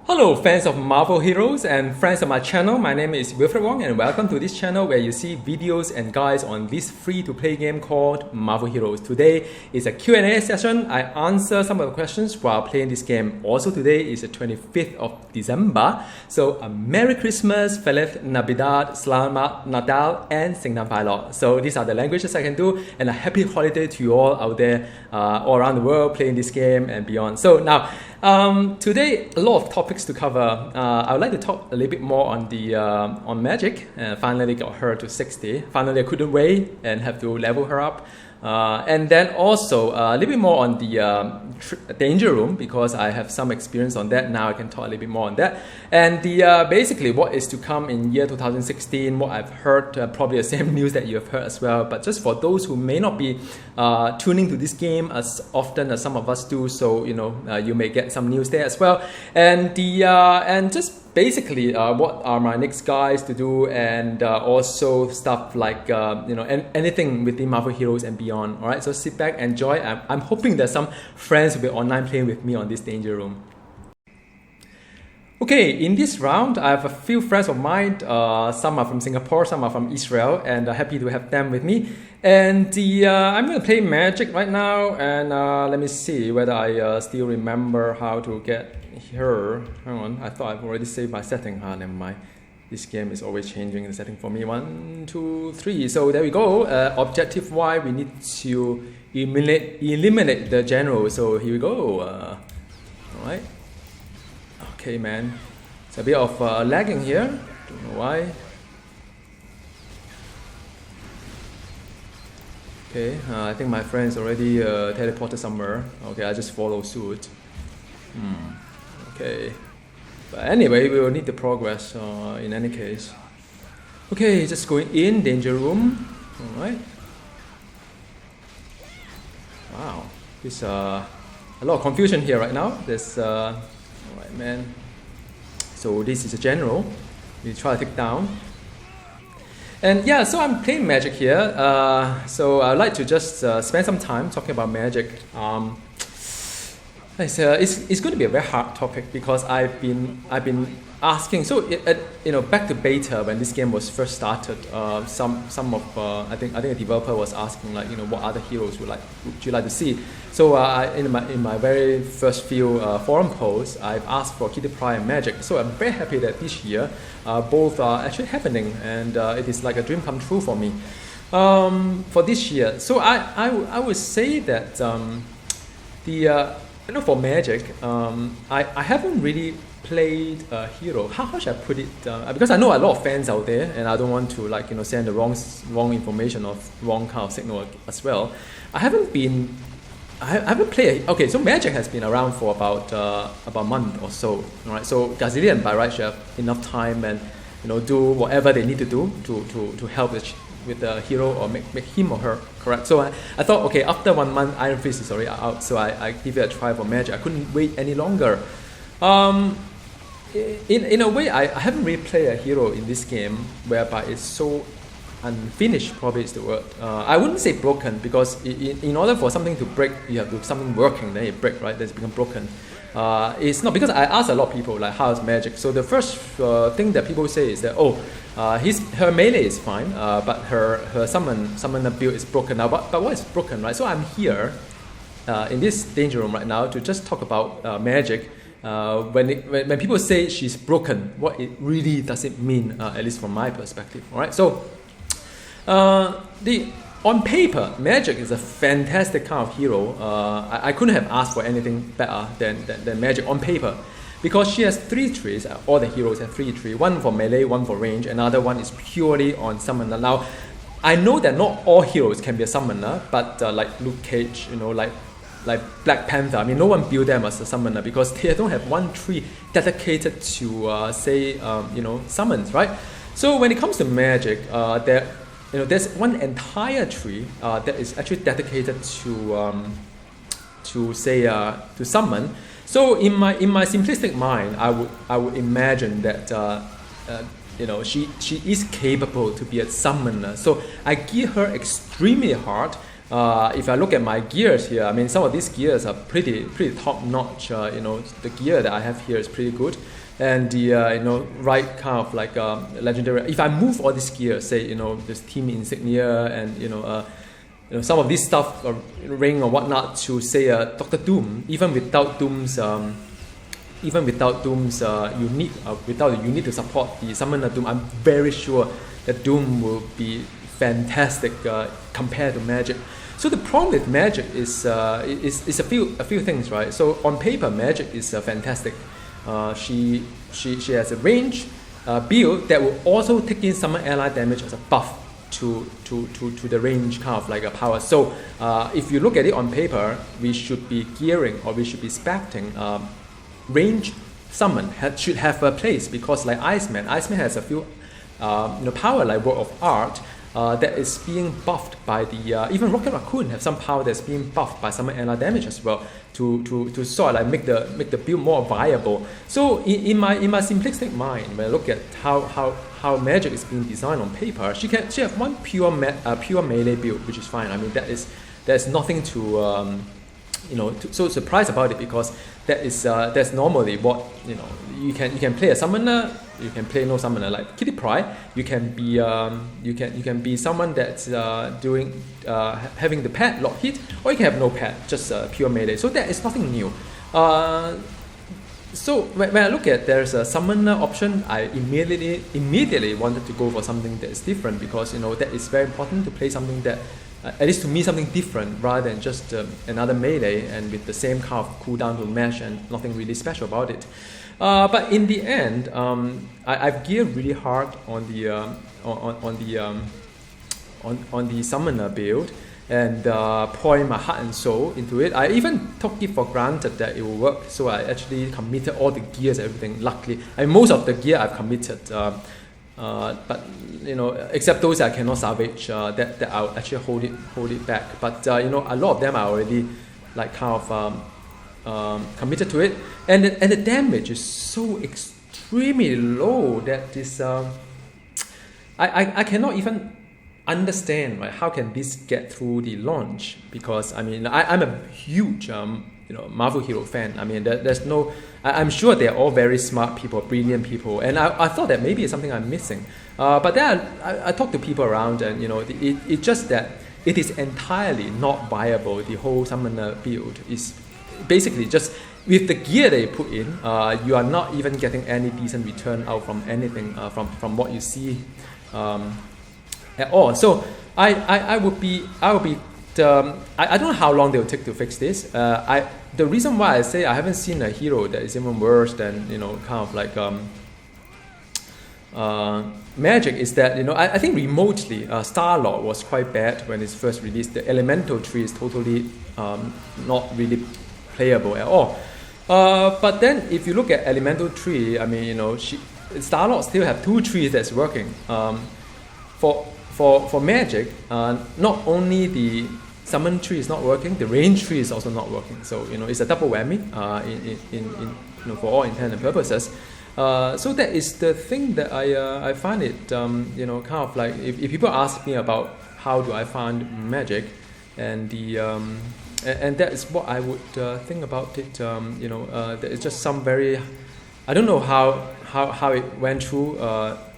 Hello fans of Marvel heroes and friends of my channel, my name is Wilfred Wong and welcome to this channel where you see videos and guides on this free-to-play game called Marvel Heroes. Today is a Q&A session. I answer some of the questions while playing this game. Also today is the 25th of December. So a Merry Christmas, Feliz Navidad, Selamat Natal and Sing Natal. So these are the languages I can do, and a happy holiday to you all out there all around the world playing this game and beyond. So now, today a lot of topics to cover. I would like to talk a little bit more on the on Magik. Finally got her to 60. Finally I couldn't wait and have to level her up. And then also a little bit more on the danger room, because I have some experience on that. Now I can talk a little bit more on that. And the basically what is to come in year 2016, what I've heard, probably the same news that you have heard as well. But just for those who may not be tuning to this game as often as some of us do, so you know you may get some news there as well. And the and just basically what are my next guys to do, and also stuff like you know anything with the Marvel heroes and beyond. All right, so sit back, enjoy. I'm hoping that some friends will be online playing with me on this danger room. Okay, in this round, I have a few friends of mine. Some are from Singapore, some are from Israel, and happy to have them with me. And the I'm going to play Magik right now, and let me see whether I still remember how to get her. Hang on, I thought I've already saved my setting. Never mind. This game is always changing the setting for me. 1, 2, 3. So there we go. Objective Y, we need to eliminate the general. So here we go. All right. Okay, man. It's a bit of lagging here. Don't know why. Okay, I think my friend's already teleported somewhere. Okay, I just follow suit. Okay. But anyway, we will need the progress in any case. Okay, just going in, danger room. Alright. Wow. There's a lot of confusion here right now. There's alright, man. So this is a general. We try to take down. And yeah, so I'm playing Magik here. So I'd like to just spend some time talking about Magik. It's going to be a very hard topic, because I've been asking. So you know, back to beta when this game was first started, some of I think a developer was asking, like, you know, what other heroes would you like to see. So in my very first few forum posts, I've asked for Kitty Pryde and Magik. So I'm very happy that this year both are actually happening, and it is like a dream come true for me for this year. So I would say that you know, for Magik, I haven't really played a hero. How should I put it? Because I know a lot of fans out there, and I don't want to, like, you know, send the wrong information or wrong kind of signal as well. I haven't played. Okay, so Magik has been around for about a month or so. All right, so Gazillion by right should have enough time and, you know, do whatever they need to do to help with the hero, or make him or her correct. So I thought, okay, after 1 month, Iron Fist is already out, so I give it a try for Magik. I couldn't wait any longer. In a way, I haven't really played a hero in this game whereby it's so unfinished, probably is the word. I wouldn't say broken, because in order for something to break, you have to have something working, then it break, right? Then it's become broken. It's not, because I asked a lot of people, like, how's Magik? So the first thing that people say is that, oh, her melee is fine, but her summoner build is broken now. But what is broken, right? So I'm here in this danger room right now to just talk about Magik. When people say she's broken, what it really does it mean, at least from my perspective. All right. So on paper, Magik is a fantastic kind of hero. I couldn't have asked for anything better than Magik on paper, because she has 3 trees. All the heroes have 3 trees. One for melee, one for range, another one is purely on summoner. Now, I know that not all heroes can be a summoner, but like Luke Cage, you know, like Black Panther, I mean, no one built them as a summoner, because they don't have 1 tree dedicated to say you know, summons, right? So when it comes to Magik, there's one entire tree that is actually dedicated to summon. So in my simplistic mind, I would imagine that you know, she is capable to be a summoner. So I give her extremely hard if I look at my gears here, I mean, some of these gears are pretty top notch. You know, the gear that I have here is pretty good, and the you know, right kind of like legendary. If I move all these gears, say, you know, this team insignia and you know, some of this stuff, ring or whatnot, to say Doctor Doom, even without Doom's unit, without the unit to support the Summoner Doom, I'm very sure that Doom will be fantastic compared to Magik. So the problem with Magik is a few things, right? So on paper, Magik is fantastic. She has a range build that will also take in summon ally damage as a buff to the range kind of like a power. So if you look at it on paper, we should be gearing, or we should be expecting range summon should have a place, because like Iceman has a few power like Work of Art that is being buffed by the even Rocket Raccoon have some power that's being buffed by summon ally damage as well, to sort of like make the build more viable. So in my simplistic mind, when I look at how Magik is being designed on paper, she have one pure melee build, which is fine. I mean, there's nothing to so surprised about it, because that's normally what you can play a summoner, you can play no summoner like Kitty Pryde, you can be someone that's doing having the pet lock hit, or you can have no pet, just pure melee. So that is nothing new. So when I look at there's a summoner option, I immediately wanted to go for something that is different, because that is very important to play something that at least to me, something different rather than just another melee and with the same kind of cooldown to mesh and nothing really special about it. But in the end, I've geared really hard on the summoner build, and pouring my heart and soul into it. I even took it for granted that it will work, so I actually committed all the gears, everything. Luckily, and most of the gear I've committed. But except those I cannot salvage, that I'll actually hold it back. But a lot of them are already like kind of committed to it, and the damage is so extremely low that this I cannot even understand, right, how can this get through the launch, because I mean I'm a huge Marvel hero fan. I mean there's no, I'm sure they're all very smart people, brilliant people, and I thought that maybe it's something I'm missing. But then I talked to people around, and it's just that it is entirely not viable. The whole summoner build is basically just with the gear they put in, you are not even getting any decent return out from anything from what you see at all. So I would be I don't know how long they will take to fix this. The reason why I say I haven't seen a hero that is even worse than kind of like Magik is that I think remotely Star-Lord was quite bad when it's first released. The elemental tree is totally not really playable at all. But then if you look at elemental tree, I mean Star-Lord still have two trees that's working. For Magik, not only the summon tree is not working, the range tree is also not working. So it's a double whammy in for all intents and purposes. So that is the thing that I find it kind of like if people ask me about how do I find Magik, and the and that is what I would think about it. There is just some very, I don't know how it went through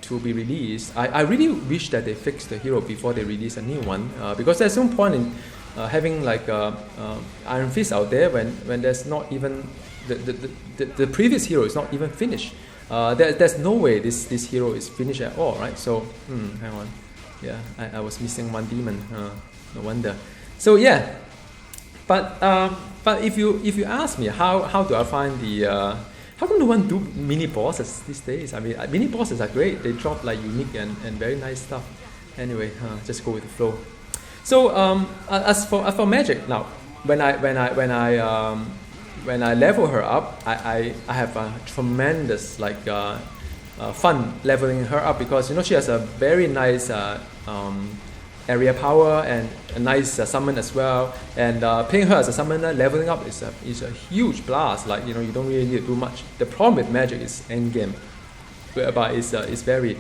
to be released. I really wish that they fixed the hero before they release a new one, because there's no point in having like Iron Fist out there when there's not even the previous hero is not even finished. There's no way this hero is finished at all, right? So hang on, yeah, I was missing one demon. No wonder. So yeah, but if you ask me how do I find the how come no one do mini bosses these days? I mean, mini bosses are great. They drop like unique and very nice stuff. Anyway, just go with the flow. So as for Magik, now when I level her up, I have a tremendous like fun leveling her up, because she has a very nice area power and a nice summon as well, and playing her as a summoner, leveling up is a huge blast. Like you don't really need to do much. The problem with Magik is endgame, whereby it's very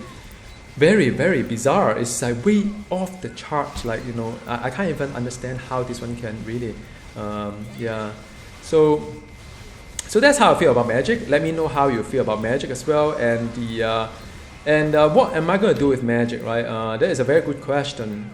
very, very bizarre. It's like way off the chart. Like, you know, I can't even understand how this one can really, yeah. So that's how I feel about Magic. Let me know how you feel about Magic as well. And what am I going to do with Magic, right? That is a very good question.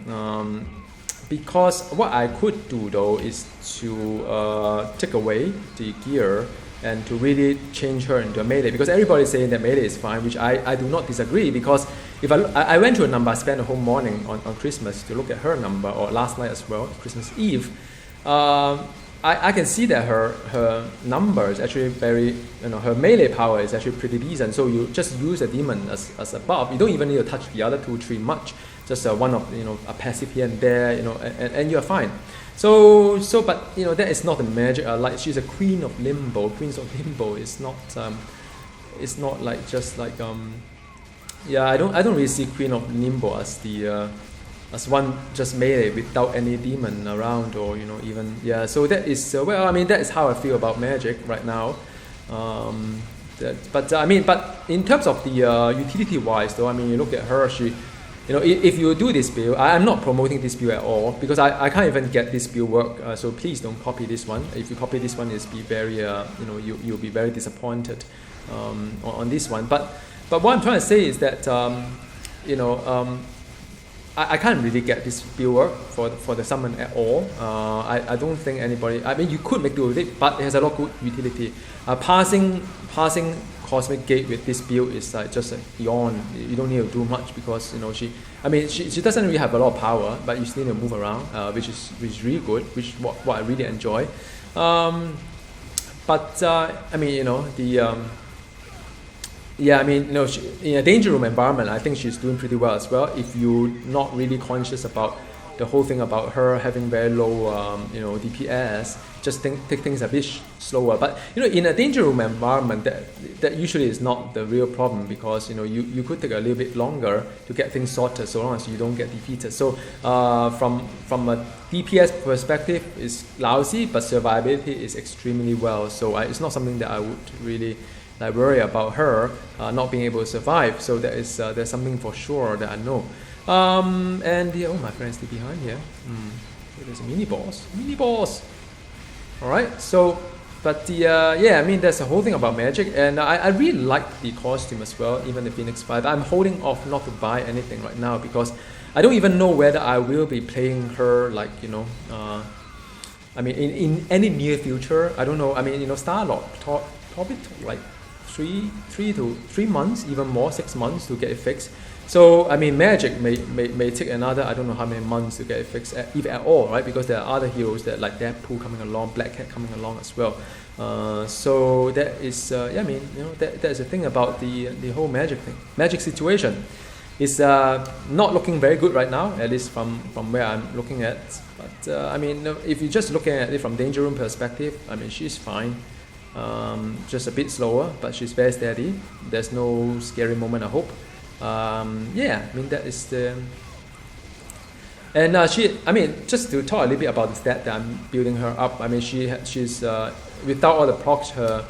Because what I could do though is to take away the gear and to really change her into a melee, because everybody is saying that melee is fine, which I do not disagree, because if I went to a number, I spent the whole morning on Christmas to look at her number, or last night as well, Christmas Eve, I can see that her number is actually very, you know, her melee power is actually pretty decent, so you just use a demon as a buff. You don't even need to touch the other 2-3 much, just one of, you know, a passive here and there, you know, and you're fine. So but you know, that is not the magic. Like, she's a queen of limbo. Queens of limbo is not it's not like just like yeah, I don't really see queen of limbo as the as one just melee without any demon around, or, you know, even, yeah. So that is well, I mean, that is how I feel about Magic right now. But in terms of the utility wise though, I mean, you look at her, she, you know, if you do this build, I'm not promoting this build at all, because I can't even get this build work. So please don't copy this one. If you copy this one, it's be very, you know, you'll be very disappointed on this one. But what I'm trying to say is that, you know, I can't really get this build work for the summon at all. I don't think anybody. I mean, you could make do with it, but it has a lot of good utility. Passing Cosmic Gate with this build is like just a yawn. You don't need to do much, because, you know, she doesn't really have a lot of power, but you still need to move around, which is really good, which is what I really enjoy. But I mean, you know, the yeah, I mean, you know, in a danger room environment, I think she's doing pretty well as well. If you're not really conscious about the whole thing about her having very low, you know, DPS, just take things a bit slower. But, you know, in a danger room environment, that usually is not the real problem, because, you know, you could take a little bit longer to get things sorted, so long as you don't get defeated. So from a DPS perspective, it's lousy, but survivability is extremely well. So it's not something that I would really like worry about her not being able to survive. So that is there's something for sure that I know. And yeah, oh, my friend's still behind here. So there's a mini boss. All right. So, but the yeah, I mean, there's a whole thing about Magic, and I really like the costume as well, even the Phoenix 5. I'm holding off not to buy anything right now, because I don't even know whether I will be playing her, like, you know, I mean, in any near future. I don't know. I mean, you know, Starlock probably took like 3 months, even more, 6 months to get it fixed. So I mean, Magic may take another, I don't know how many months to get it fixed, if at all, right? Because there are other heroes that, like Deadpool coming along, Black Cat coming along as well. So that is yeah, I mean, you know, that's the thing about the whole Magic situation. It's not looking very good right now, at least from where I'm looking at. But I mean, if you're just looking at it from danger room perspective, I mean, she's fine. Just a bit slower, but she's very steady. There's no scary moment, I hope. Yeah, I mean, that is the. And I mean, just to talk a little bit about the stat that I'm building her up. I mean, she's without all the procs, her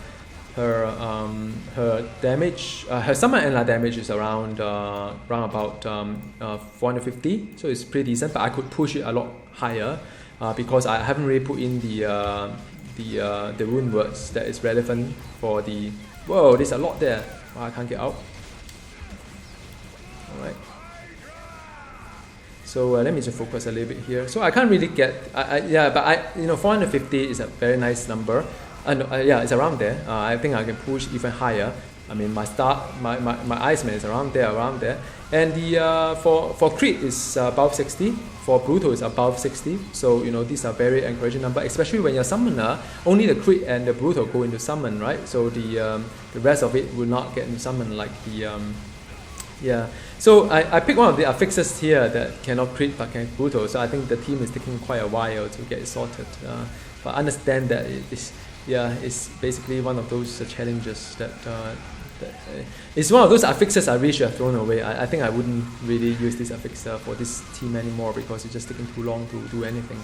damage, her summon and damage is around about 450. So it's pretty decent, but I could push it a lot higher because I haven't really put in the rune words that is relevant for the. Whoa, there's a lot there. I can't get out. Alright. So let me just focus a little bit here. So I can't really get. Yeah, but you know, 450 is a very nice number. Yeah, it's around there. I think I can push even higher. I mean, my Iceman is around there. And the for crit is above 60. For brutal is above 60. So, you know, these are very encouraging numbers, especially when you're a summoner. Only the crit and the brutal go into summon, right? So the rest of it will not get into summon, like the yeah. So I picked one of the affixes here that cannot crit but can brutal. So I think the team is taking quite a while to get it sorted. But I understand that it's basically one of those challenges that it's one of those affixes I really should have thrown away. I think I wouldn't really use this affix for this team anymore because it's just taking too long to do anything.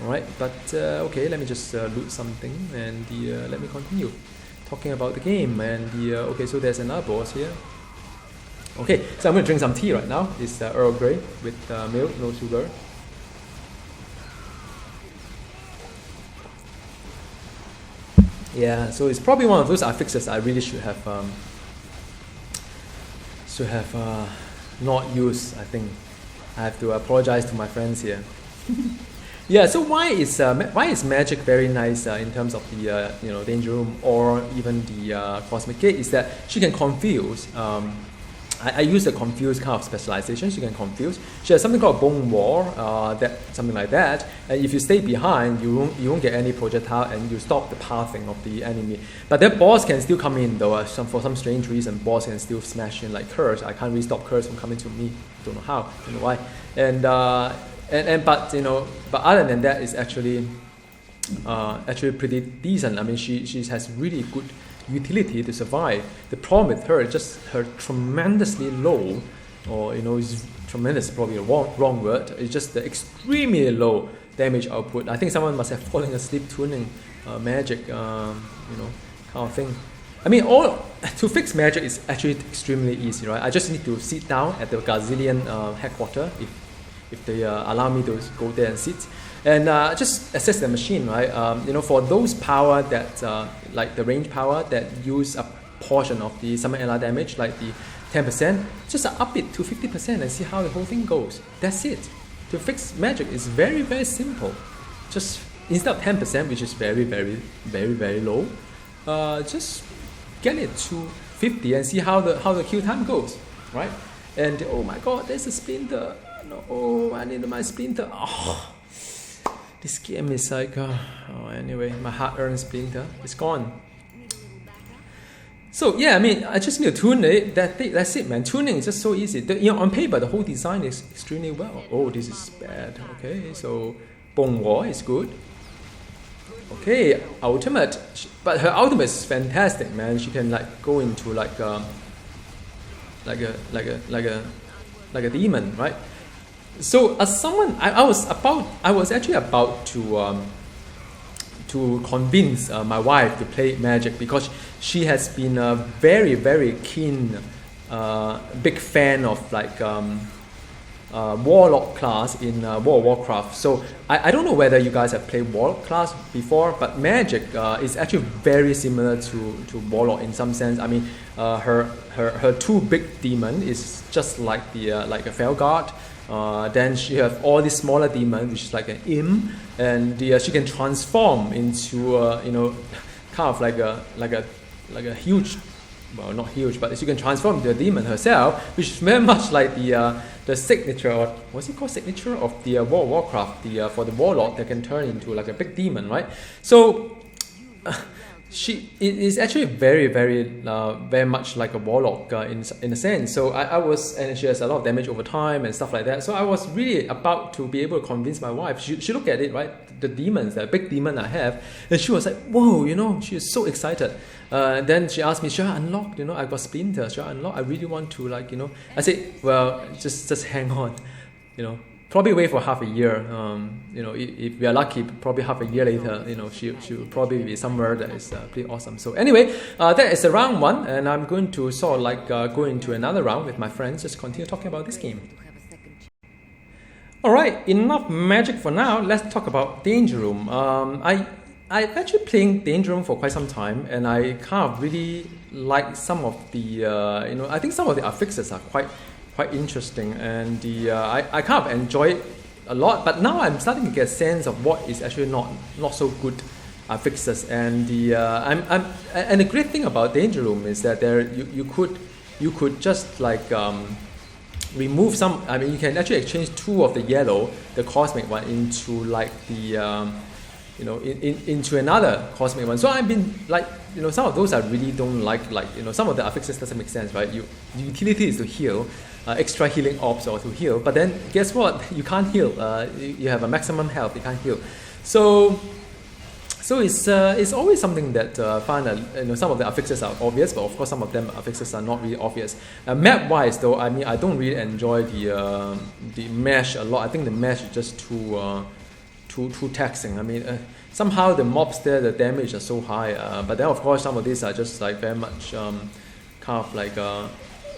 Alright, but okay, let me just loot something and let me continue talking about the game. And okay, so there's another boss here. Okay, so I'm going to drink some tea right now. It's Earl Grey with milk, no sugar. Yeah, so it's probably one of those affixes I really should have not used. I think I have to apologize to my friends here. Yeah, so why is Magik very nice in terms of the Danger Room or even the Cosmic Gate? Is that she can confuse. I use the confuse kind of specialization. She can confuse. She has something called Bone Wall, something like that. And if you stay behind, you won't get any projectile, and you stop the pathing of the enemy. But that boss can still come in though. For some strange reason, boss can still smash in like Curse. I can't really stop Curse from coming to me. Don't know how. Don't know why. But other than that, it's actually pretty decent. I mean, she has really good utility to survive. The problem with her is just her tremendously low, or is tremendous probably a wrong word. It's just the extremely low damage output. I think someone must have fallen asleep tuning Magik, kind of thing. I mean, to fix Magik is actually extremely easy, right? I just need to sit down at the Gazillion headquarters if they allow me to go there and sit, and just assess the machine, right? For those power that, like the range power that use a portion of the summon ally damage, like the 10%, just up it to 50% and see how the whole thing goes. That's it. To fix Magik is very, very simple. Just instead of 10%, which is very, very, very, very low, just get it to 50 and see how the kill time goes, right? And oh my God, there's a splinter. No, I need my splinter. Oh, this game is like, anyway, my hard-earned splinter is gone. So yeah, I mean, I just need to tune it. That's it, man. Tuning is just so easy. On paper, the whole design is extremely well. Oh, this is bad. Okay, so Bone Wall is good. Okay, ultimate, but her ultimate is fantastic, man. She can like go into like a demon, right? So as someone, I was actually about to convince my wife to play Magik, because she has been a very, very keen, big fan of like Warlock class in World of Warcraft. So I don't know whether you guys have played Warlock class before, but Magik is actually very similar to Warlock in some sense. I mean, her two big demon is just like the like a Felguard. Then she have all these smaller demons, which is like an imp, and she can transform into kind of like a huge, well, not huge, but she can transform into a demon herself, which is very much like the signature, or what's it called, signature of the World of Warcraft, for the Warlock that can turn into like a big demon, right? So it is actually very, very, very much like a Warlock in a sense. So and she has a lot of damage over time and stuff like that. So I was really about to be able to convince my wife. She looked at it, right? The demons, the big demon I have, and she was like, "Whoa!" She is so excited. Then she asked me, "Should I unlock? I got Splinter. Should I unlock? I really want to, like, I said, "Well, just hang on, Probably wait for half a year. If we are lucky, probably half a year later, she will probably be somewhere that is pretty awesome." So anyway, that is a round one, and I'm going to sort of like go into another round with my friends, just continue talking about this game. All right, enough Magik for now. Let's talk about Danger Room. I've actually playing Danger Room for quite some time, and I kind of really like some of the, I think some of the affixes are quite interesting, and I kind of enjoy it a lot. But now I'm starting to get a sense of what is actually not so good affixes, and and the great thing about Danger Room is that you could just like remove some. I mean, you can actually exchange two of the yellow, the cosmic one, into like the into another cosmic one. So I've been like, some of those I really don't like, some of the affixes doesn't make sense, right? The utility is to heal, extra healing orbs or to heal, but then guess what? You can't heal. You have a maximum health, you can't heal. So it's always something that I find that some of the affixes are obvious, but of course some of them affixes are not really obvious. Map wise though, I mean, I don't really enjoy the mesh a lot. I think the mesh is just too taxing. I mean, somehow the mobs there, the damage are so high, but then of course some of these are just like very much kind of like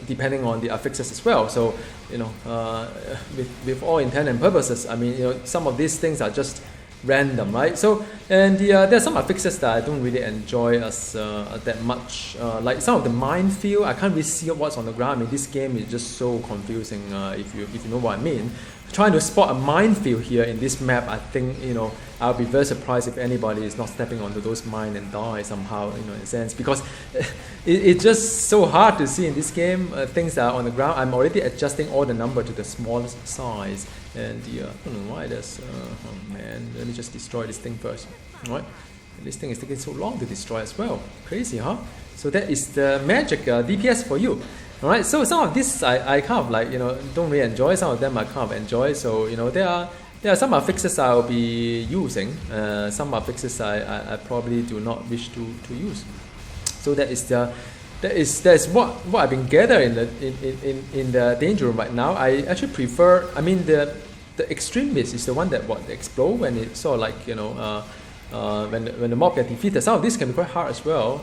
depending on the affixes as well. So with all intent and purposes, I mean some of these things are just random, right? So and there's some affixes that I don't really enjoy as that much. Like some of the minefield, I can't really see what's on the ground. I mean, this game is just so confusing. If you know what I mean. Trying to spot a minefield here in this map, I think I'll be very surprised if anybody is not stepping onto those mines and die somehow, in a sense, because it's just so hard to see in this game. Things that are on the ground, I'm already adjusting all the number to the smallest size, and I don't know why there's. Oh man, let me just destroy this thing first. All right, this thing is taking so long to destroy as well. Crazy, huh? So that is the magic DPS for you. Alright, so some of this I kind of like, don't really enjoy. Some of them I kind of enjoy. So, there are some affixes I'll be using. Some affixes I probably do not wish to use. So that is what I've been gathering in the danger room right now. I actually prefer, I mean the extremist is the one that explode when it sort of like when the mob get defeated. Some of this can be quite hard as well.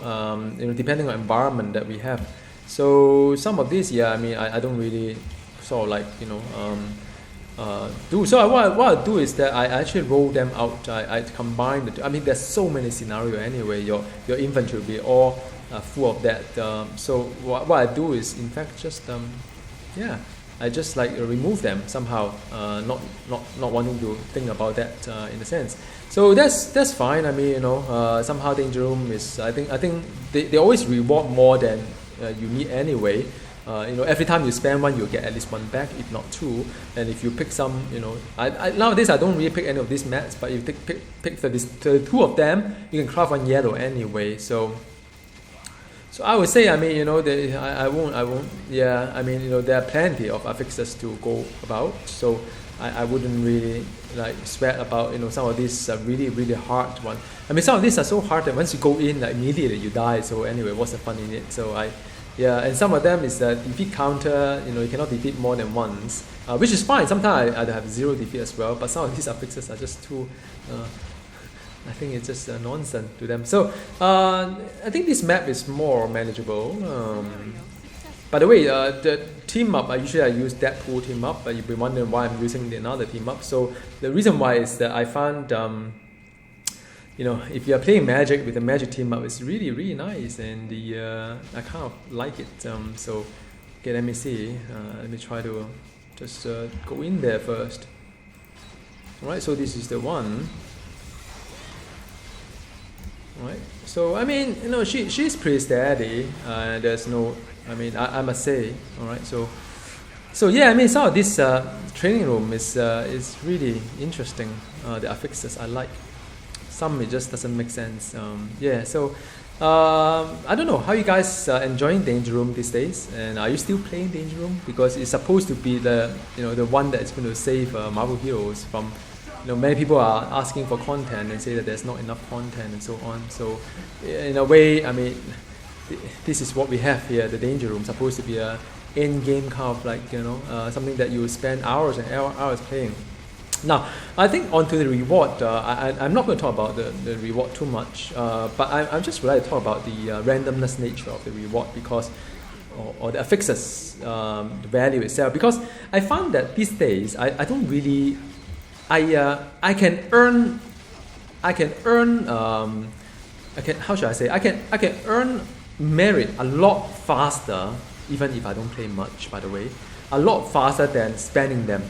Depending on environment that we have. So some of these, I mean, I don't really sort of like do. So what I do is that I actually roll them out. I combine the two. I mean, there's so many scenarios anyway. Your inventory will be all full of that. So what I do is in fact just I just like remove them somehow. Not wanting to think about that in a sense. So that's fine. I mean, somehow danger room is. I think they always reward more than you need anyway. Every time you spend one, you'll get at least one back, if not two. And if you pick some, nowadays I don't really pick any of these mats, but if you pick 32 of them, you can craft one yellow anyway. So I would say, I mean, I won't. Yeah, I mean, there are plenty of affixes to go about. So I wouldn't really like sweat about some of these really really hard one. I mean, some of these are so hard that once you go in, like, immediately you die. So anyway, what's the fun in it? So and some of them is the defeat counter. You cannot defeat more than once, which is fine. Sometimes I have zero defeat as well. But some of these affixes are just too. I think it's just nonsense to them. So I think this map is more manageable. By the way, the team up, usually I use Deadpool team up, but you'll be wondering why I'm using another team up. So the reason why is that I found, if you're playing Magic with the Magic team up, it's really, really nice, and I kind of like it. So, okay, let me see. Let me try to just go in there first. Alright, so this is the one. Right. So I mean, she's pretty steady. There's no, I mean, I must say. All right. So yeah, I mean, some of this training room is really interesting. The affixes I like. Some it just doesn't make sense. So I don't know how you guys enjoying Danger Room these days, and are you still playing Danger Room? Because it's supposed to be the the one that's going to save Marvel Heroes from. Many people are asking for content and say that there's not enough content and so on. So, in a way, I mean, this is what we have here. The Danger Room supposed to be a in-game kind of like something that you spend hours and hours playing. Now, I think onto the reward. I'm not going to talk about the reward too much, but I'm just would like to talk about the randomness nature of the reward because. Or the affixes, the value itself. Because I found that these days I don't really. I can earn how should I say, I can earn merit a lot faster, even if I don't play much, by the way, a lot faster than spending them.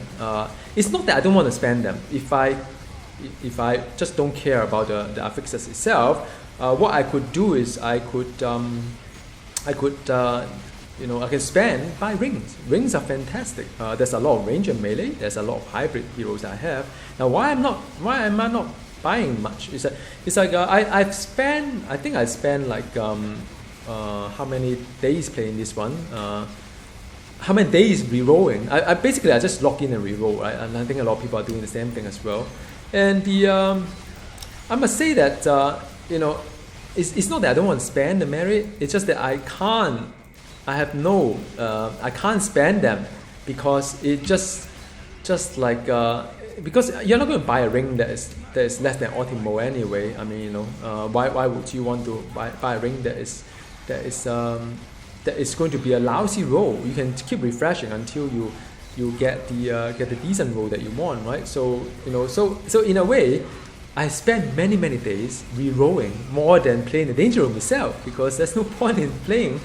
It's not that I don't want to spend them. If I just don't care about the affixes itself, what I could do is I can spend, buy rings. Rings are fantastic. There's a lot of range and melee. There's a lot of hybrid heroes that I have. Now, why am I not buying much? It's like I think I spent like how many days playing this one? How many days rerolling? I basically I just log in and reroll, right? And I think a lot of people are doing the same thing as well. And I must say that it's not that I don't want to spend the merit. It's just that I can't. I can't spend them because it just like because you're not going to buy a ring that is less than optimal anyway. I mean, why would you want to buy a ring that that it's going to be a lousy roll. You can keep refreshing until you get the decent roll that you want, right? So so in a way, I spent many days re-rolling more than playing the danger room itself, because there's no point in playing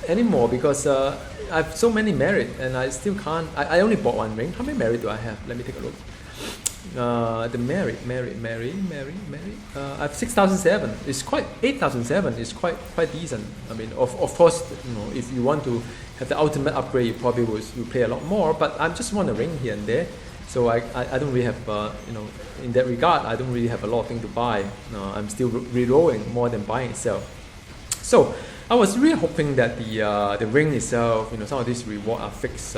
anymore, because I have so many merit and I still can't. I only bought one ring. How many merit do I have? Let me take a look. The merit. I have 6,007. It's quite 8,007. It's quite decent. I mean, of course, if you want to have the ultimate upgrade, you probably will play a lot more. But I just want a ring here and there. So I don't really have in that regard, I don't really have a lot of things to buy. I'm still re-rolling more than buying itself. So I was really hoping that the ring itself, some of these reward are fixes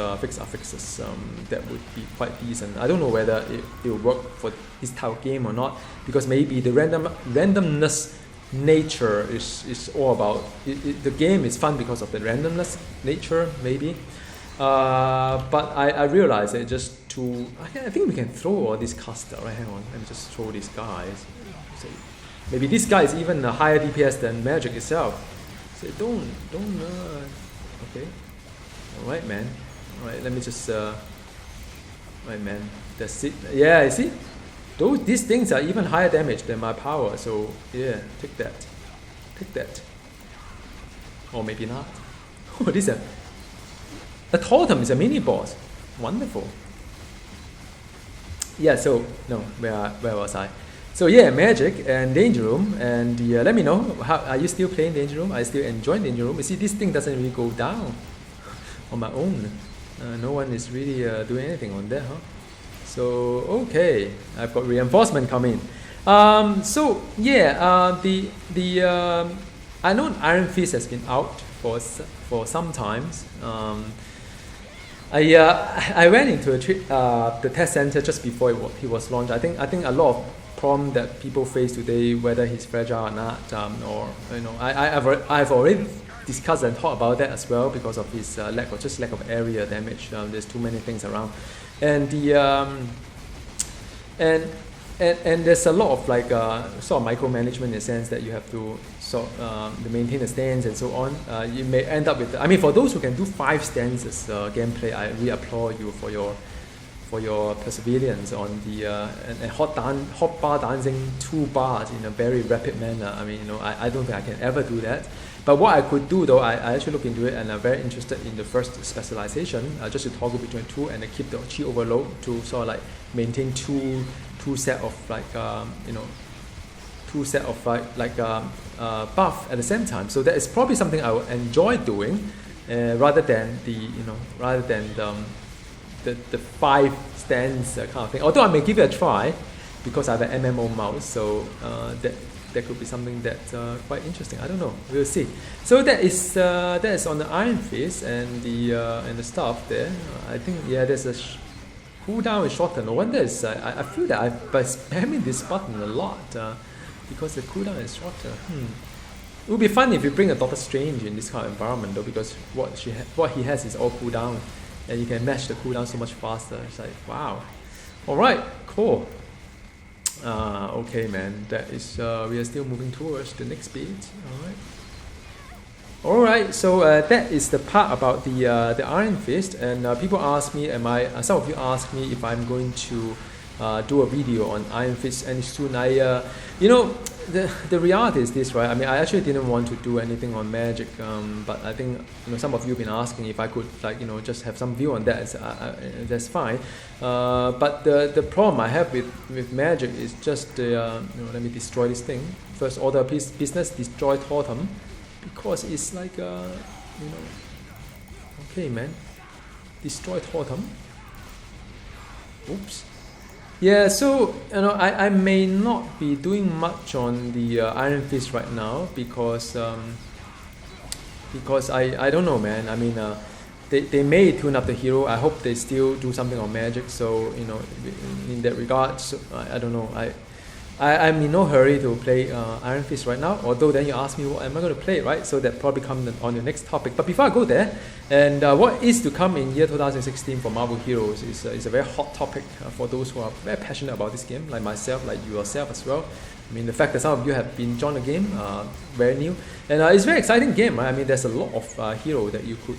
that would be quite decent. I don't know whether it will work for this type of game or not, because maybe the randomness nature is all about the game is fun because of the randomness nature, maybe. But I realized that just I think we can throw all these caster. Right, hang on, let me just throw these guys. So maybe this guy is even a higher DPS than Magik itself. So don't okay. Alright, man. Alright, let me just right, man. That's it. Yeah, you see? These things are even higher damage than my power, so yeah, take that. Or maybe not. Oh, this is a totem is a mini boss. Wonderful. Yeah, so no, where was I? So yeah, Magik and Danger Room, and let me know, how are you still playing Danger Room? Are you still enjoying Danger Room? You see, this thing doesn't really go down on my own. No one is really doing anything on that, huh? So okay, I've got reinforcement coming. So yeah, I know Iron Fist has been out for some times. I went into the test center just before he was launched. I think a lot of problem that people face today, whether he's fragile or not, or I've already discussed and talked about that as well, because of his lack of area damage. There's too many things around, and and there's a lot of sort of micromanagement in the sense that you have to maintain the stands and so on. You may end up with, for those who can do 5 stands as gameplay, I really applaud you for your perseverance on the and hot bar dancing 2 bars in a very rapid manner. I don't think I can ever do that. But what I could do though, I actually look into it, and I'm very interested in the first specialization, just to toggle between 2 and keep the chi overload to sort of maintain two set of buff at the same time. So that is probably something I would enjoy doing, rather than the 5 stands kind of thing. Although I may give it a try, because I have an MMO mouse, so that could be something that's quite interesting. I don't know. We'll see. So that is on the Iron Fist and the stuff there. I think there's a cooldown is shorter. No wonder I feel that I've been spamming this button a lot because the cooldown is shorter. It would be fun if you bring a Doctor Strange in this kind of environment though, because what he has is all cooldown, and you can match the cooldown so much faster. It's like, wow. Alright, cool. Okay, man, that is we are still moving towards the next bit. Alright, so that is the part about the Iron Fist, and people ask me, some of you ask me if I'm going to do a video on Iron Fist any soon. The reality is this, right? I actually didn't want to do anything on Magik, but I think some of you have been asking if I could just have some view on that. That's fine. But the problem I have with Magik is just let me destroy this thing. First order business, destroy totem, because it's okay, man, destroy totem. Oops. Yeah, so I may not be doing much on the Iron Fist right now, because I don't know, man. They may tune up the hero. I hope they still do something on Magik. So in that regard, so I don't know. I'm in no hurry to play Iron Fist right now, although then you ask me what am I going to play, right? So that probably comes on the next topic. But before I go there, and what is to come in year 2016 for Marvel Heroes is a very hot topic for those who are very passionate about this game, like myself, like yourself as well. I mean, the fact that some of you have been joined the game, very new, and it's a very exciting game, right? I mean, there's a lot of hero that you could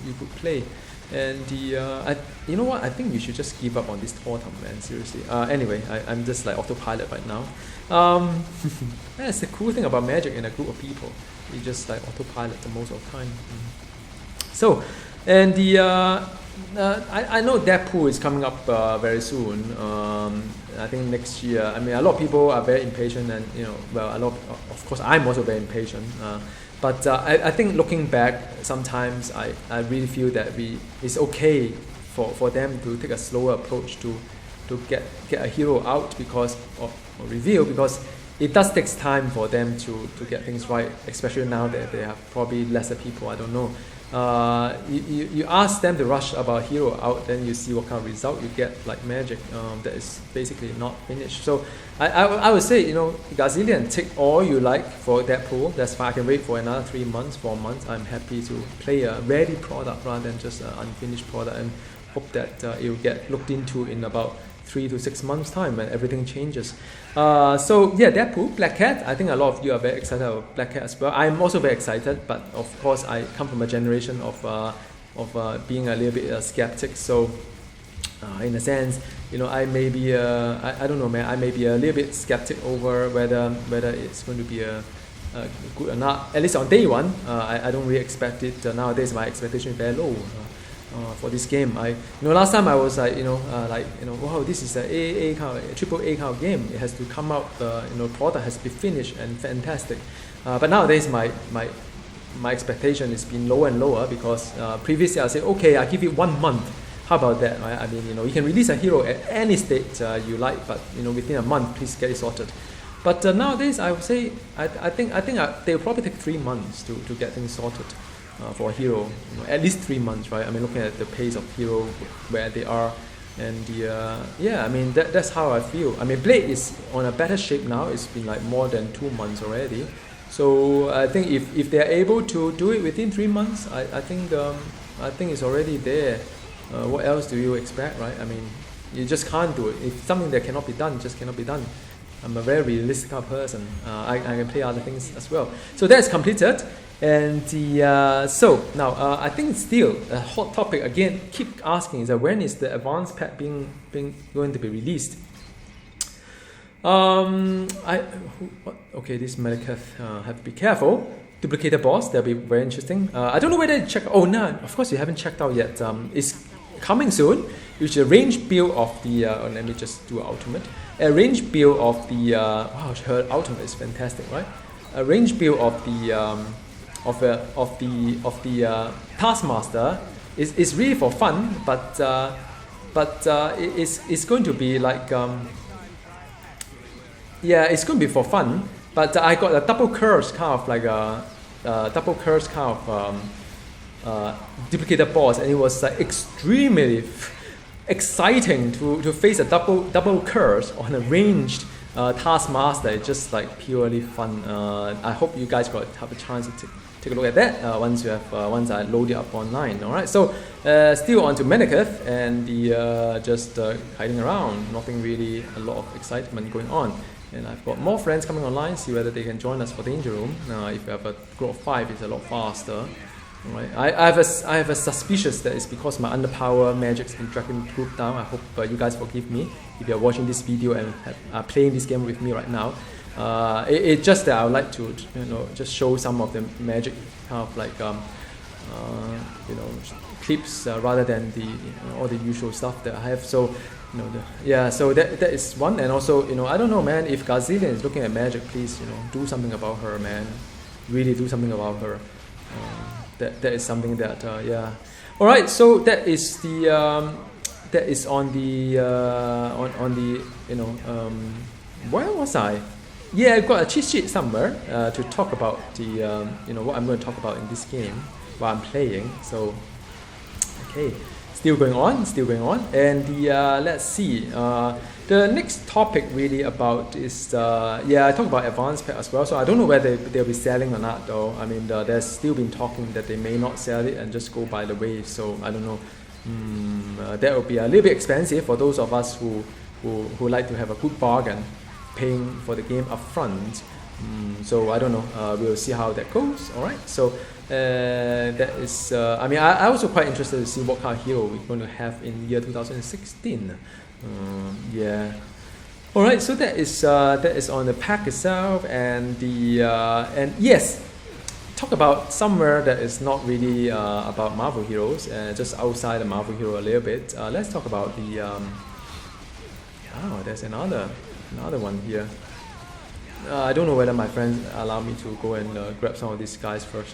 you could play, and you know what? I think you should just give up on this totem, man. Seriously. Anyway, I'm just like autopilot right now. That's the cool thing about Magic in a group of people. You just like autopilot the most of the time. So, and I know Deadpool is coming up very soon. I think next year. I mean, a lot of people are very impatient, and well, a lot. Of course, I'm also very impatient. But I think looking back, sometimes I really feel that it's okay for them to take a slower approach to get a hero out because or reveal, because it does take time for them to get things right, especially now that they have probably lesser people. I don't know. You ask them to rush about hero out, then you see what kind of result you get, like Magic that is basically not finished. So I would say, Gazillion, take all you like for Deadpool. That's fine. I can wait for another 3 months, 4 months. I'm happy to play a ready product rather than just an unfinished product, and hope that it will get looked into in about 3 to 6 months time when everything changes. So yeah, Deadpool, Black Cat. I think a lot of you are very excited about Black Cat as well. I'm also very excited, but of course I come from a generation of being a little bit skeptic. So in a sense, I may be I don't know, man. I may be a little bit skeptic over whether it's going to be a good or not. At least on day one, I don't really expect it. Nowadays, my expectation is very low. For this game, last time I was like, wow, this is a AA kind of, triple A kind of game. It has to come out, product has to be finished and fantastic. But nowadays, my expectation is been lower and lower, because previously I say, okay, I give you 1 month. How about that? Right? I mean, you can release a hero at any state you like, but within a month, please get it sorted. But nowadays, I would say, I think they'll probably take 3 months to get things sorted. For a hero, at least 3 months, right? I mean, looking at the pace of hero, where they are, and I mean, that's how I feel. I mean, Blade is on a better shape now. It's been like more than 2 months already. So I think if they're able to do it within 3 months, I think it's already there. What else do you expect, right? I mean, you just can't do it. If something that cannot be done, just cannot be done. I'm a very realistic kind of person. I can play other things as well. So that's completed. And so now I think still a hot topic again. Keep asking is that when is the advanced pack being going to be released? Okay, this Magik have to be careful. Duplicated boss, that'll be very interesting. I don't know whether to check. Oh no, of course you haven't checked out yet. It's coming soon. Which is a range build of the. Let me just do ultimate. A range build of the. Wow, her ultimate is fantastic, right? A range build of the. Of the Taskmaster is really for fun, but it's going to be like it's going to be for fun. But I got a double curse kind of like a duplicated boss, and it was extremely exciting to face a double curse on a ranged Taskmaster. It's just like purely fun. I hope you guys got have a chance to take a look at that once I load it up online. All right, so still on to Magik and the just hiding around. Nothing really, a lot of excitement going on. And I've got more friends coming online. See whether they can join us for Danger Room. If you have a group of 5, it's a lot faster. All right, I have a suspicious that it's because my underpower magic's been dragging proof down. I hope you guys forgive me if you're watching this video and are playing this game with me right now. It's just that I would like to just show some of the magic kind of like clips rather than the all the usual stuff that I have. So so that is one. And also I don't know, man, if Gazillion is looking at Magic, please do something about her, man. Really do something about her. That is something that all right, so that is the that is on the where was I? Yeah, I've got a cheat sheet somewhere to talk about the what I'm going to talk about in this game while I'm playing. So okay, still going on, and the let's see. The next topic really about is I talk about advanced pack as well. So I don't know whether they'll be selling or not though. I mean, there's still been talking that they may not sell it and just go by the wave. So I don't know. That will be a little bit expensive for those of us who like to have a good bargain. paying for the game upfront. So I don't know. We'll see how that goes. All right. So that is. I mean, I also quite interested to see what kind of hero we're going to have in year 2016. Yeah. All right. So that is on the pack itself, and the and yes. Talk about somewhere that is not really about Marvel heroes, just outside the Marvel hero a little bit. Let's talk about the. Oh, there's another one here. I don't know whether my friends allow me to go and grab some of these guys first.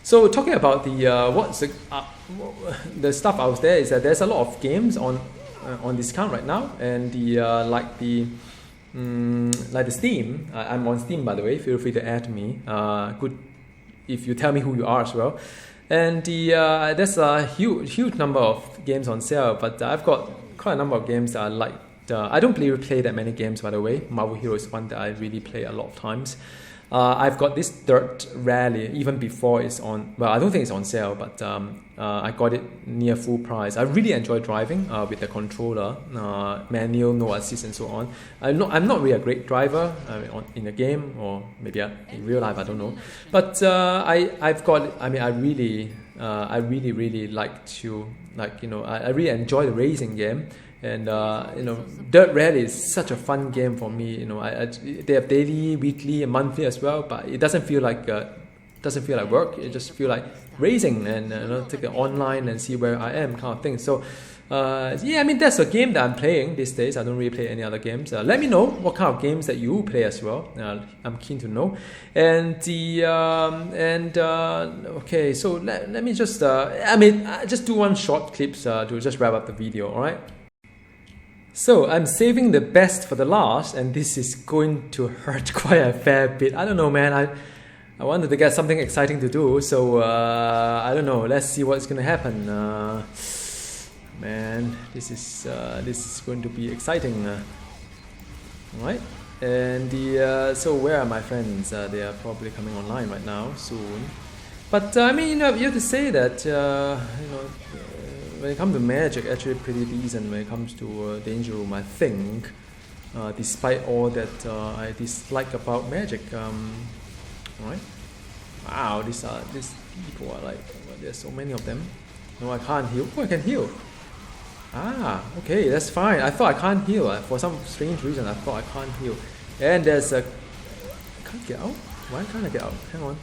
So talking about the what's the stuff out there is that there's a lot of games on discount right now, and the like the Steam. I'm on Steam, by the way. Feel free to add me. Good if you tell me who you are as well. And the there's a huge number of games on sale, but I've got quite a number of games that I like. I don't really play that many games, by the way. Marvel Hero is one that I really play a lot of times. I've got this Dirt Rally even before it's on. Well, I don't think it's on sale, but I got it near full price. I really enjoy driving with the controller, manual, no assist, and so on. I'm not really a great driver in a game, or maybe in real life. I don't know. But I've got. I mean, I really like to I really enjoy the racing game. And Dirt Rally is such a fun game for me. They have daily, weekly, and monthly as well, but it doesn't feel like work. It just feel like racing, and take it online and see where I am, kind of thing. So I mean, that's a game that I'm playing these days. I don't really play any other games. Let me know what kind of games that you play as well. I'm keen to know. And okay, so let me just just do one short clips to just wrap up the video. All right. So I'm saving the best for the last, and this is going to hurt quite a fair bit. I don't know, man. I wanted to get something exciting to do, so I don't know. Let's see what's gonna happen. Man, this is going to be exciting. All right, and so where are my friends? They are probably coming online right now soon. But I mean, you have to say that when it comes to Magic, actually pretty decent when it comes to Danger Room, I think, despite all that I dislike about Magic. Right? Wow, these people are like, there's so many of them. No, I can't heal. Oh, I can heal. Okay, that's fine. I thought I can't heal. For some strange reason, I thought I can't heal. And there's a... I can't get out? Why can't I get out? Hang on.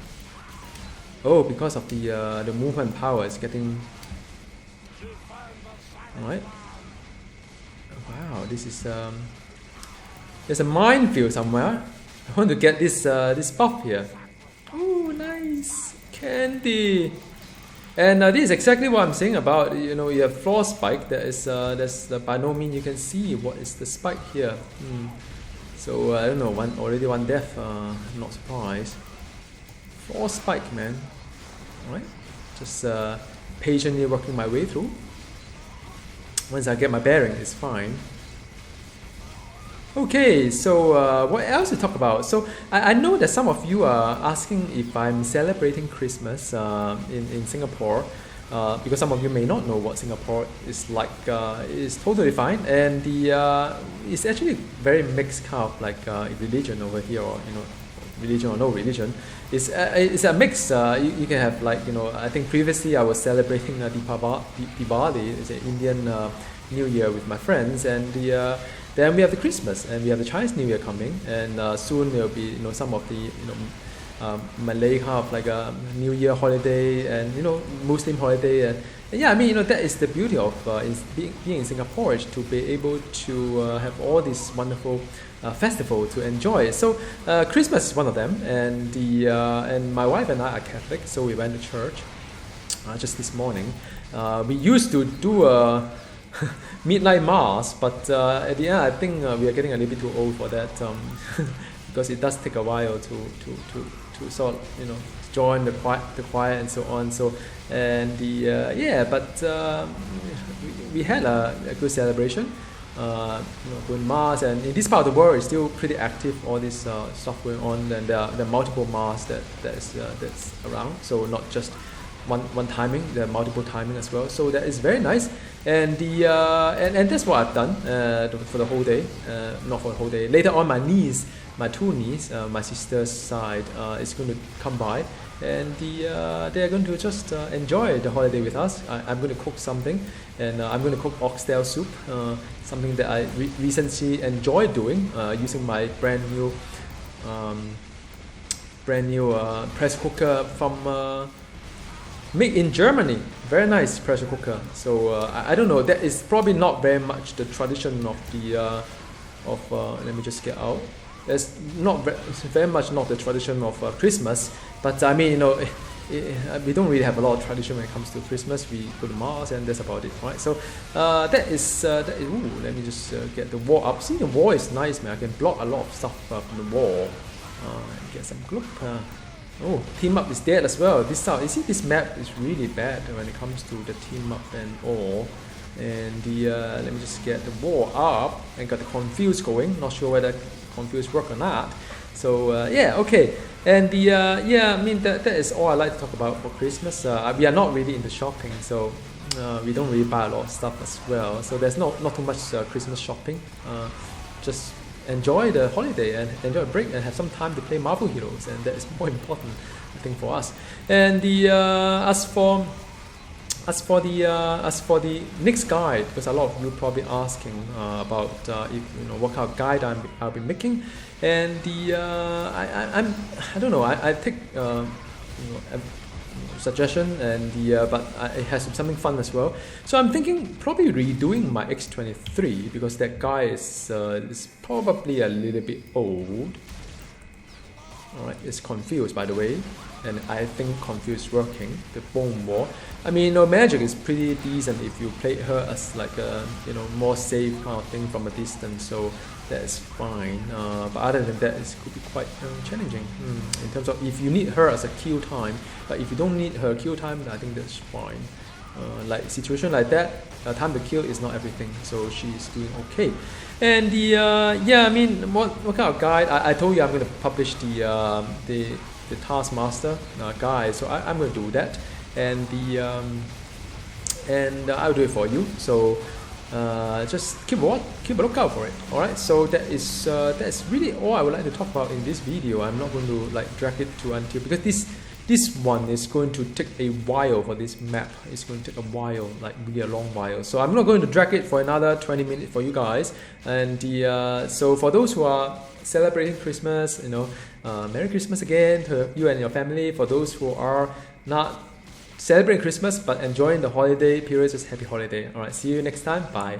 Oh, because of the movement power is getting... Alright. Wow, this is there's a minefield somewhere. I want to get this buff here. Oh, nice candy. And this is exactly what I'm saying about you have floor spike. There's by no means you can see what is the spike here. So I don't know. Already one death. Not surprised. Floor spike, man. Alright, just patiently working my way through. Once I get my bearing, it's fine. Okay, so what else to talk about? So I know that some of you are asking if I'm celebrating Christmas in Singapore, because some of you may not know what Singapore is like. It's totally fine, and it's actually very mixed kind of like religion over here, or religion or no religion. It's a mix. You can have like I think previously I was celebrating Diwali, it's an Indian New Year with my friends, and then we have the Christmas, and we have the Chinese New Year coming, and soon there will be some of the Malay kind of like a New Year holiday, and Muslim holiday, and yeah, I mean that is the beauty of being in Singapore, is to be able to have all these wonderful festival to enjoy. So Christmas is one of them, and and my wife and I are Catholic, so we went to church just this morning. We used to do a midnight mass, but at the end I think we are getting a little bit too old for that, because it does take a while to sort of join the choir and so on. So and we had a good celebration. Going mass, and in this part of the world it's still pretty active, all this stuff going on, and there are multiple mass that's around, so not just one timing, there are multiple timing as well. So that is very nice. And the and that's what I've done for the whole day. Not for the whole day. Later on, my two niece, my sister's side, is going to come by, and they are going to just enjoy the holiday with us. I'm going to cook something, and I'm going to cook oxtail soup, something that I recently enjoyed doing, using my brand new pressure cooker from made in Germany. Very nice pressure cooker. So I don't know, that is probably not very much the tradition of the let me just get out. It's very much not the tradition of Christmas, but I mean, we don't really have a lot of tradition when it comes to Christmas. We go to Mars and that's about it, right? So that is ooh, let me just get the wall up. See, the wall is nice, man. I can block a lot of stuff from the wall. Get some gloop. Oh, team up is dead as well. You see, this map is really bad when it comes to the team up and all. And the let me just get the wall up and got the confuse going. Not sure whether confuse work or not. So yeah, okay. And the yeah, I mean that is all I like to talk about for Christmas. We are not really into shopping, so we don't really buy a lot of stuff as well. So there's not too much Christmas shopping. Just enjoy the holiday and enjoy a break and have some time to play Marvel Heroes, and that is more important, I think, for us. And the as for the next guide, because a lot of you probably asking about if what kind of guide I'll be making, and the I don't know, I take a suggestion, and the but it has something fun as well. So I'm thinking probably redoing my X23, because that guy is probably a little bit old. Alright, it's confused, by the way, and I think confused working, the bone wall. I mean, Magik is pretty decent if you play her as like a more safe kind of thing from a distance, so that is fine. But other than that, it could be quite challenging in terms of if you need her as a kill time. But if you don't need her kill time, I think that's fine. Like situation like that, time to kill is not everything, so she's doing okay. And the yeah, I mean, what kind of guide? I told you I'm going to publish the Taskmaster guide, so I'm going to do that, and the and I'll do it for you. So just keep a lookout for it. All right. So that's really all I would like to talk about in this video. I'm not going to like drag it to until, because this one is going to take a while for this map. It's going to take a while, like really a long while. So I'm not going to drag it for another 20 minutes for you guys. And the so for those who are celebrating Christmas, Merry Christmas again to you and your family. For those who are not celebrating Christmas but enjoying the holiday period, just happy holiday. All right, see you next time. Bye.